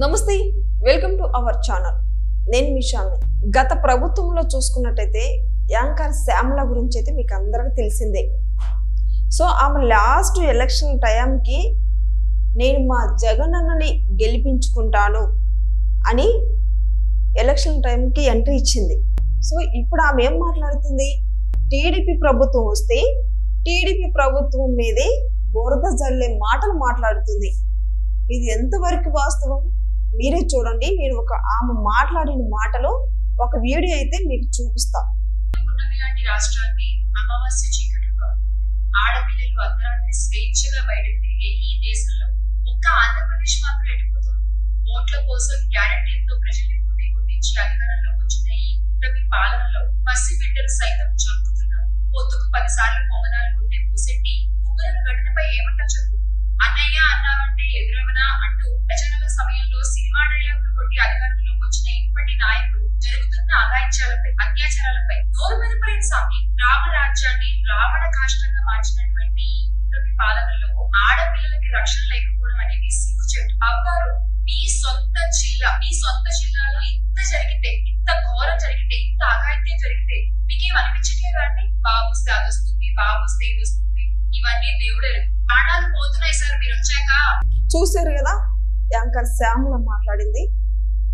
నమస్తే, welcome to our channel. నేను మిషాల్ని. గత ప్రభుత్వంలో చూసుకున్నట్టయితే యాంకర్ శ్యామల గురించి అయితే మీకు అందరికీ తెలిసిందే. సో ఆమె లాస్ట్ ఎలక్షన్ టైంకి నేను మా జగన్ అన్నని గెలిపించుకుంటాను అని ఎలక్షన్ టైంకి ఎంట్రీ ఇచ్చింది. సో ఇప్పుడు ఆమె ఏం మాట్లాడుతుంది? టీడీపీ ప్రభుత్వం వస్తే టీడీపీ ప్రభుత్వం మీదే బురద జల్లే మాటలు మాట్లాడుతుంది. ఇది ఎంతవరకు వాస్తవం మీరే చూడండి. నేను ఆమె మాట్లాడిన మాటలు ఒక వీడియో అయితే మీకు చూపిస్తా. రాష్ట్రాన్ని అమావాస్య చీకటిగా ఆడపిల్లలు అర్ధరాత్రి స్వేచ్ఛగా బయటకు తిరిగే ఈ దేశంలో ఒక్క ఆంధ్రప్రదేశ్ మాత్రం ఎడిపోతుంది. ఓట్ల కోసం గ్యారంటీలతో ప్రజల్ని గుర్తించి అధికారంలోకి వచ్చిన ఈ కూటమి పాలనలో పసి బిడ్డలు సైతం చంపుతున్నారు. పొద్దుకు 10 సార్లు పొంగనాలు కొట్టే పూసెట్టి ముగ్గురు ఘటనపై ఏమంటా చెప్పు. అన్నయ్య అన్నావంటే ఎదురవనా అంటూ ప్రజల సమయంలో సినిమా డైలాగులు కొట్టి అధికారంలోకి వచ్చిన ఇప్పటి నాయకులు జరుగుతున్న అఘాయిత్యాలపై అత్యాచారాలపై నోరు మెదపలేని సామి రామరాజ్యాన్ని రావణ కాష్టంగా మార్చినటువంటి ఈ కూటమి పాలనలో ఆడపిల్లలకి రక్షణ లేకపోవడం అనేది సిగ్గుచేటు. బాబు గారు, మీ సొంత జిల్లాలో ఇంత జరిగితే, ఇంత ఘోరం జరిగితే, ఇంత అఘాయిత్యం జరిగితే మీకేం అనిపించట్లేదా అండి? బాబు వస్తే అది వస్తుంది, బాబు వస్తే ఇది వస్తుంది, ఇవన్నీ దేవుడే. ప్రాణాలు పోతున్నాయి సార్ మీరు వచ్చాక. చూసారు కదా యాంకర్ శ్యామల మాట్లాడింది.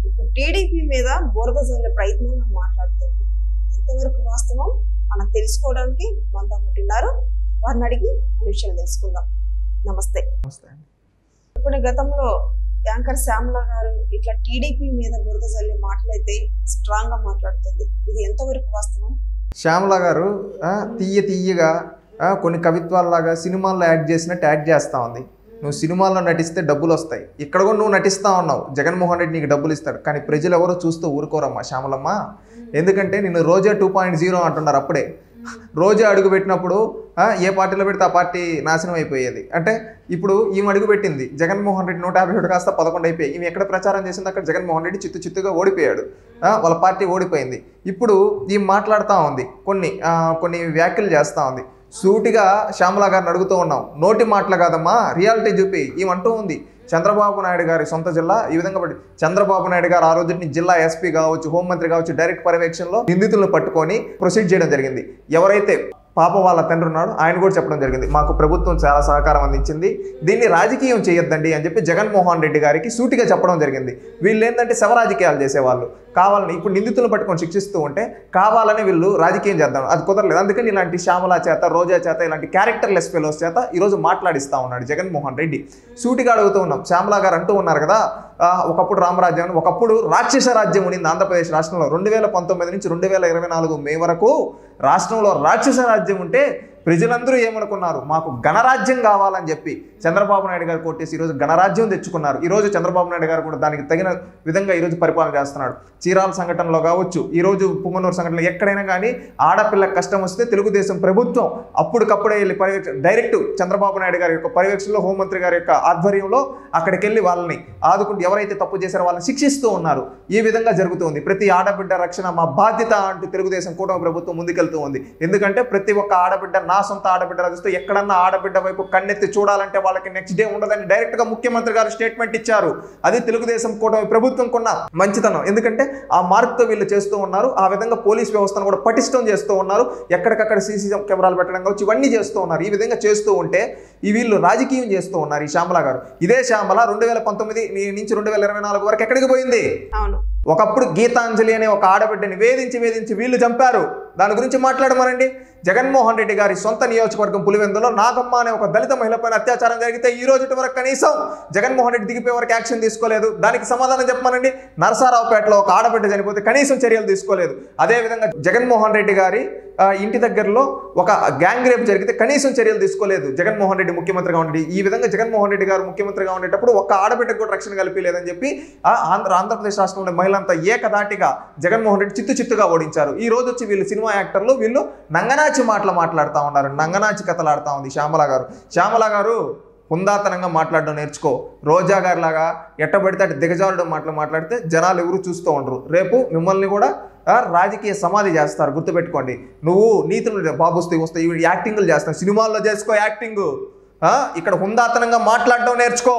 ఇప్పుడు టీడీపీ మీద బురద జల్లే ప్రయత్నం మాట్లాడుతుంది. ఎంతవరకు వాస్తవం మనం తెలుసుకోవడానికి మనతో ఉన్నారు. వారిని అడిగి ఆ విషయాలు తెలుసుకుందాం. నమస్తే. ఇప్పుడు గతంలో యాంకర్ శ్యామల గారు ఇట్లా టీడీపీ మీద బురద జల్లే మాటలైతే స్ట్రాంగ్ గా మాట్లాడుతుంది. ఇది ఎంతవరకు వాస్తవం? శ్యామల గారు తీయగా కొన్ని కవిత్వాల్లాగా సినిమాల్లో యాక్ట్ చేసినట్టు యాక్ట్ చేస్తూ ఉంది. నువ్వు సినిమాల్లో నటిస్తే డబ్బులు వస్తాయి, ఇక్కడ కూడా నువ్వు నటిస్తూ ఉన్నావు, జగన్మోహన్ రెడ్డి నీకు డబ్బులు ఇస్తాడు. కానీ ప్రజలు ఎవరో చూస్తూ ఊరుకోరమ్మా శ్యామలమ్మ. ఎందుకంటే నిన్ను రోజా 2.0 అంటున్నారు. అప్పుడే రోజా అడుగు పెట్టినప్పుడు ఏ పార్టీలో పెడితే ఆ పార్టీ నాశనం అయిపోయేది. అంటే ఇప్పుడు ఈమె అడుగు పెట్టింది, జగన్మోహన్ రెడ్డి 157 కాస్త 11 అయిపోయాయి. ఈమె ఎక్కడ ప్రచారం చేసింది అక్కడ జగన్మోహన్ రెడ్డి చిత్తుగా ఓడిపోయాడు. వాళ్ళ పార్టీ ఓడిపోయింది. ఇప్పుడు ఈమె మాట్లాడుతూ ఉంది, కొన్ని వ్యాఖ్యలు చేస్తూ ఉంది. సూటిగా శ్యామల గారిని అడుగుతూ ఉన్నాం, నోటి మాటలు కాదమ్మా రియాలిటీ చూపి. ఈమంటూ ఉంది చంద్రబాబు నాయుడు గారి సొంత జిల్లా. ఈ విధంగా చంద్రబాబు నాయుడు గారు ఆ రోజుని జిల్లా ఎస్పీ కావచ్చు, హోంమంత్రి కావచ్చు, డైరెక్ట్ పర్యవేక్షణలో నిందితులను పట్టుకొని ప్రొసీడ్ చేయడం జరిగింది. ఎవరైతే పాప వాళ్ళ తండ్రి ఉన్నాడు ఆయన కూడా చెప్పడం జరిగింది, మాకు ప్రభుత్వం చాలా సహకారం అందించింది, దీన్ని రాజకీయం చేయొద్దండి అని చెప్పి జగన్మోహన్ రెడ్డి గారికి సూటిగా చెప్పడం జరిగింది. వీళ్ళు ఏంటంటే శవరాజకీయాలు చేసేవాళ్ళు. కావాలని ఇప్పుడు నిందితులను పట్టుకొని శిక్షిస్తూ ఉంటే కావాలని వీళ్ళు రాజకీయం చేద్దాం, అది కుదరలేదు. అందుకని ఇలాంటి శ్యామల చేత, రోజా చేత, ఇలాంటి క్యారెక్టర్లెస్ ఫెలోస్ చేత ఈరోజు మాట్లాడిస్తూ ఉన్నాడు జగన్మోహన్ రెడ్డి. సూటిగా అడుగుతూ ఉన్నాం, శ్యామల గారు అంటూ ఉన్నారు కదా, ఒకప్పుడు రామరాజ్యం, ఒకప్పుడు రాక్షస రాజ్యం ఉండింది ఆంధ్రప్రదేశ్ రాష్ట్రంలో. 2019 నుంచి 2024 మే వరకు రాష్ట్రంలో రాక్షస రాజ్యం ఉంటే ప్రజలందరూ ఏమనుకున్నారు, మాకు గణరాజ్యం కావాలని చెప్పి చంద్రబాబు నాయుడు గారు కొట్టేసి ఈరోజు గణరాజ్యం తెచ్చుకున్నారు. ఈరోజు చంద్రబాబు నాయుడు గారు కూడా దానికి తగిన విధంగా ఈరోజు పరిపాలన చేస్తున్నాడు. చీరాల సంఘటనలో కావచ్చు, ఈరోజు పుంగనూరు సంఘటనలో ఎక్కడైనా కానీ ఆడపిల్ల కష్టం వస్తే తెలుగుదేశం ప్రభుత్వం అప్పటికప్పుడే వెళ్ళి డైరెక్ట్ చంద్రబాబు నాయుడు గారి యొక్క పర్యవేక్షణలో, హోంమంత్రి గారి యొక్క ఆధ్వర్యంలో అక్కడికి వెళ్ళి వాళ్ళని ఆదుకుంటూ ఎవరైతే తప్పు చేశారో వాళ్ళని శిక్షిస్తూ ఉన్నారు. ఈ విధంగా జరుగుతుంది. ప్రతి ఆడబిడ్డ రక్షణ మా బాధ్యత అంటూ తెలుగుదేశం కూటమి ప్రభుత్వం ముందుకెళ్తూ ఉంది. ఎందుకంటే ప్రతి ఒక్క ఆడబిడ్డ, నా సొంత ఆడబిడ్డ చూస్తే ఎక్కడన్నా ఆడబిడ్డ వైపు కన్నెత్తి చూడాలంటే వాళ్ళకి నెక్స్ట్ డే ఉండదని డైరెక్ట్ గా ముఖ్యమంత్రి గారు స్టేట్మెంట్ ఇచ్చారు. అది తెలుగుదేశం కూటమి ప్రభుత్వం కొన్న మంచితనం. ఎందుకంటే ఆ మార్పుతో వీళ్ళు చేస్తూ ఉన్నారు. ఆ విధంగా పోలీస్ వ్యవస్థను కూడా పటిష్టం చేస్తూ ఉన్నారు. ఎక్కడికక్కడ సీసీ కెమెరాలు పెట్టడం కావచ్చు, ఇవన్నీ చేస్తూ ఉన్నారు. ఈ విధంగా చేస్తూ ఉంటే వీళ్ళు రాజకీయం చేస్తూ ఉన్నారు. ఈ శ్యామల గారు, ఇదే శ్యామల 2019 నుంచి 2024 వరకు ఎక్కడికి పోయింది? ఒకప్పుడు గీతాంజలి అనే ఒక ఆడబిడ్డని వేధించి వీళ్ళు చంపారు. దాని గురించి మాట్లాడమనండి. జగన్మోహన్ రెడ్డి గారి సొంత నియోజకవర్గం పులివెందులో నాగమ్మ అనే ఒక దళిత మహిళపైన అత్యాచారం జరిగితే ఈ రోజు వరకు కనీసం జగన్మోహన్ రెడ్డి దిగిపోయే వరకు యాక్షన్ తీసుకోలేదు. దానికి సమాధానం చెప్పమనండి. నరసారావుపేటలో ఒక ఆడబిడ్డ చనిపోతే కనీసం చర్యలు తీసుకోలేదు. అదేవిధంగా జగన్మోహన్ రెడ్డి గారి ఇంటి దగ్గరలో ఒక గ్యాంగ్ రేప్ జరిగితే కనీసం చర్యలు తీసుకోలేదు జగన్మోహన్ రెడ్డి ముఖ్యమంత్రిగా ఉండి. ఈ విధంగా జగన్మోహన్ రెడ్డి గారు ముఖ్యమంత్రిగా ఉండేటప్పుడు ఒక్క ఆడబిడ్డకు కూడా రక్షణ కల్పించలేదని చెప్పి ఆంధ్రప్రదేశ్ రాష్ట్రంలో మహిళంతా ఏకదాటిగా జగన్మోహన్ రెడ్డి చిత్తుగా ఓడించారు. ఈ రోజు వచ్చి వీళ్ళు సినిమా యాక్టర్లు, వీళ్ళు నంగనాచి మాటలు మాట్లాడుతూ ఉన్నారు. నంగనాచి కథలు ఆడుతూ ఉంది శ్యామల గారు. శ్యామల గారు హుందాతనంగా మాట్లాడడం నేర్చుకో. రోజా గారి లాగా ఎట్టబడితే అటు దిగజారుడు మాట్లాడితే జనాలు ఎవరు చూస్తూ ఉండరు. రేపు మిమ్మల్ని కూడా రాజకీయ సమాధి చేస్తారు, గుర్తుపెట్టుకోండి. నువ్వు నీతులు బాబుస్తే వస్తాయి, యాక్టింగ్లు చేస్తావు, సినిమాల్లో చేసుకో యాక్టింగ్. ఇక్కడ హుందాతనంగా మాట్లాడడం నేర్చుకో.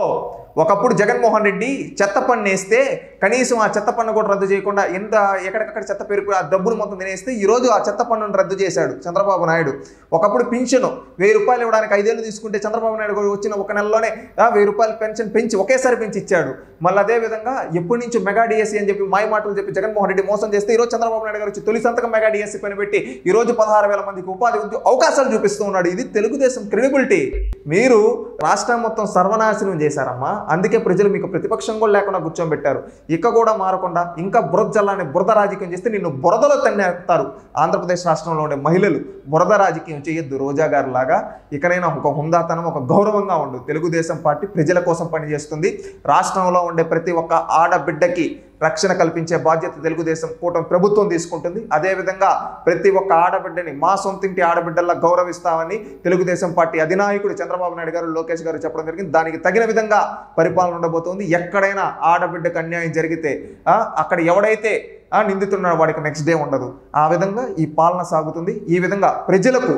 ఒకప్పుడు జగన్మోహన్ రెడ్డి చెత్త పన్ను వేస్తే కనీసం ఆ చెత్త పన్ను కూడా రద్దు చేయకుండా ఎంత ఎక్కడికక్కడ చెత్త పెరుగు ఆ డబ్బులు మొత్తం తినేస్తే ఈరోజు ఆ చెత్త పన్నును రద్దు చేశాడు చంద్రబాబు నాయుడు. ఒకప్పుడు పింఛను 1000 రూపాయలు ఇవ్వడానికి 5 ఏళ్ళు తీసుకుంటే చంద్రబాబు నాయుడు కూడా వచ్చిన ఒక నెలలోనే 1000 రూపాయలు పెన్షన్ పెంచి ఒకేసారి పెంచి ఇచ్చాడు. మళ్ళీ అదేవిధంగా ఎప్పటి నుంచో మెగా డిఎస్సీ అని చెప్పి మాయ మాటలు చెప్పి జగన్మోహన్ రెడ్డి మోసం చేస్తే ఈరోజు చంద్రబాబు నాయుడు గారు వచ్చి తొలి సంతకం మెగా డిఎస్సీ పని పెట్టి ఈరోజు 16,000 మందికి ఉపాధి అవకాశాలు చూపిస్తూ ఉన్నాడు. ఇది తెలుగుదేశం క్రెడిబిలిటీ. మీరు రాష్ట్రం మొత్తం సర్వనాశనం చేశారమ్మా, అందుకే ప్రజలు మీకు ప్రతిపక్షం కూడా లేకుండా కూర్చోబెట్టారు. ఇక కూడా మారకుండా ఇంకా బురద జల్లాన్ని బురద రాజకీయం చేస్తే నిన్ను బురదలో తన్నేస్తారు. ఆంధ్రప్రదేశ్ రాష్ట్రంలో ఉండే మహిళలు బురద రాజకీయం చేయొద్దు. రోజా గారు లాగా ఇకనైనా ఒక హుందాతనం, ఒక గౌరవంగా ఉండు. తెలుగుదేశం పార్టీ ప్రజల కోసం పనిచేస్తుంది. రాష్ట్రంలో ఉండే ప్రతి ఒక్క ఆడబిడ్డకి రక్షణ కల్పించే బాధ్యత తెలుగుదేశం కూటమి ప్రభుత్వం తీసుకుంటుంది. అదేవిధంగా ప్రతి ఒక్క ఆడబిడ్డని మా సొంతింటి ఆడబిడ్డల్లా గౌరవిస్తామని తెలుగుదేశం పార్టీ అధినాయకుడు చంద్రబాబు నాయుడు గారు, లోకేష్ గారు చెప్పడం జరిగింది. దానికి తగిన విధంగా పరిపాలన ఉండబోతోంది. ఎక్కడైనా ఆడబిడ్డకు అన్యాయం జరిగితే అక్కడ ఎవడైతే నిందితున్నాడు వాడికి నెక్స్ట్ డే ఉండదు. ఆ విధంగా ఈ పాలన సాగుతుంది. ఈ విధంగా ప్రజలకు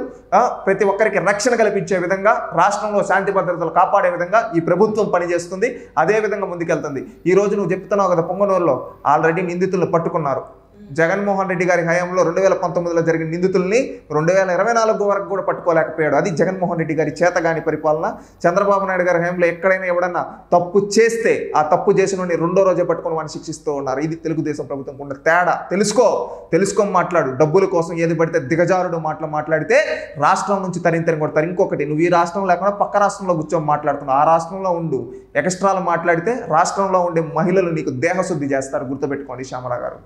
ప్రతి ఒక్కరికి రక్షణ కల్పించే విధంగా, రాష్ట్రంలో శాంతి భద్రతలు కాపాడే విధంగా ఈ ప్రభుత్వం పనిచేస్తుంది. అదే విధంగా ముందుకెళ్తుంది. ఈ రోజు నువ్వు చెప్తున్నావు కదా, పొంగనూరులో ఆల్రెడీ నిందితులను పట్టుకున్నారు. జగన్మోహన్ రెడ్డి గారి హయాంలో 2019లో జరిగిన నిందితుల్ని 2024 వరకు కూడా పట్టుకోలేకపోయాడు. అది జగన్మోహన్ రెడ్డి గారి చేతగాని పరిపాలన. చంద్రబాబు నాయుడు గారి హయాంలో ఎక్కడైనా ఎవడన్నా తప్పు చేస్తే ఆ తప్పు చేసిన వాడిని రెండో రోజే పట్టుకొని వాడిని శిక్షిస్తూ ఉన్నారు. ఇది తెలుగుదేశం ప్రభుత్వం ఉన్న తేడా. తెలుసుకో మాట్లాడు. డబ్బుల కోసం ఏది పడితే దిగజారుడు మాట్లాడితే రాష్ట్రం నుంచి తరింతని కొడతారు. ఇంకొకటి, నువ్వు ఈ రాష్ట్రం లేకుండా పక్క రాష్ట్రంలో కూర్చొని మాట్లాడుతున్నావు. ఆ రాష్ట్రంలో ఉండు. ఎక్స్ట్రాలు మాట్లాడితే రాష్ట్రంలో ఉండే మహిళలు నీకు దేహశుద్ధి చేస్తారు. గుర్తుపెట్టుకోండి శ్యామల గారు.